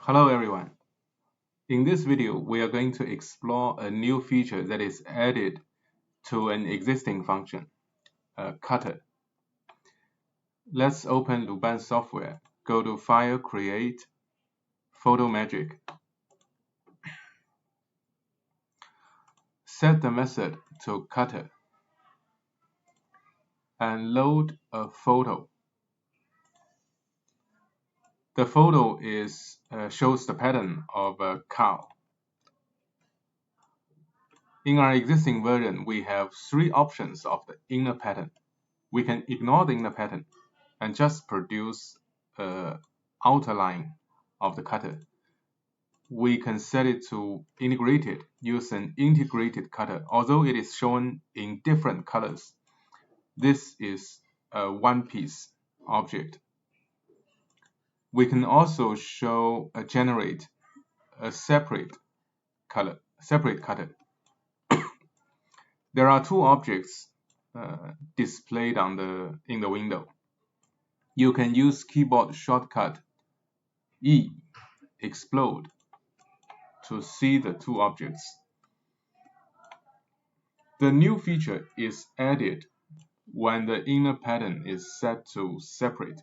Hello everyone. In this video, we are going to explore a new feature that is added to an existing function, a cutter. Let's open LuBan software. Go to File, Create, Photo Magic. Set the method to cutter and load a photo. The photo shows the pattern of a cow. In our existing version, we have three options of the inner pattern. We can ignore the inner pattern and just produce an outer line of the cutter. We can set it to integrated, use an integrated cutter. Although it is shown in different colors, this is a one-piece object. We can also generate a separate cutter. There are two objects displayed in the window. You can use keyboard shortcut E, explode, to see the two objects. The new feature is added when the inner pattern is set to separate.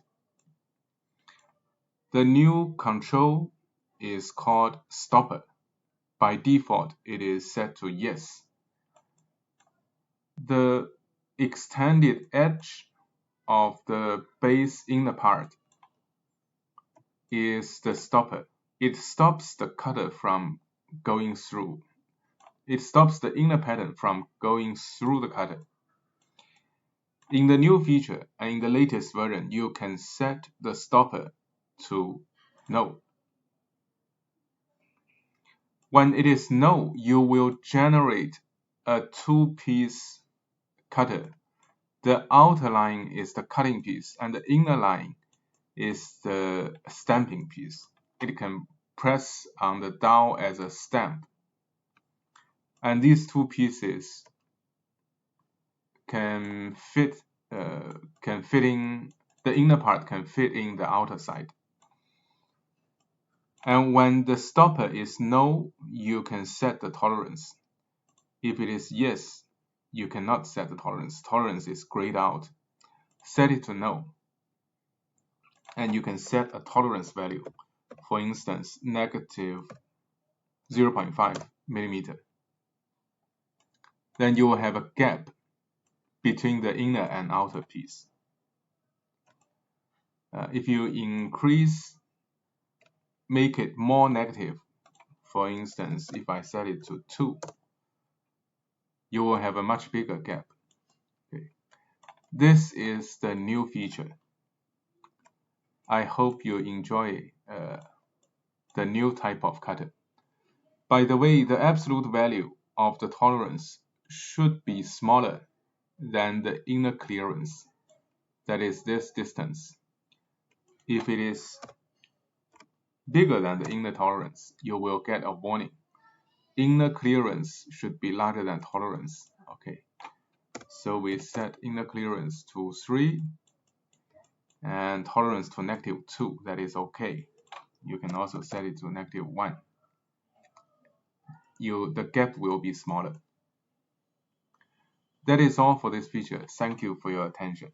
The new control is called stopper. By default, it is set to yes. The extended edge of the base inner part is the stopper. It stops the cutter from going through. It stops the inner pattern from going through the cutter. In the new feature and in the latest version, you can set the stopper to no. When it is no, you will generate a two-piece cutter. The outer line is the cutting piece and the inner line is the stamping piece. It can press on the dowel as a stamp. And these two pieces can fit in, the inner part can fit in the outer side. And when the stopper is no, you can set the tolerance. If it is yes, you cannot set the tolerance. Tolerance is grayed out. Set it to no. And you can set a tolerance value. For instance, negative 0.5 millimeter. Then you will have a gap between the inner and outer piece. If you make it more negative, for instance, if I set it to 2, you will have a much bigger gap. Okay. This is the new feature. I hope you enjoy the new type of cutter. By the way, the absolute value of the tolerance should be smaller than the inner clearance, that is this distance. If it is bigger than the inner tolerance, you will get a warning. Inner clearance should be larger than tolerance. Okay, so we set inner clearance to 3 and tolerance to -2. That is okay. You can also set it to -1. The gap will be smaller. That is all for this feature. Thank you for your attention.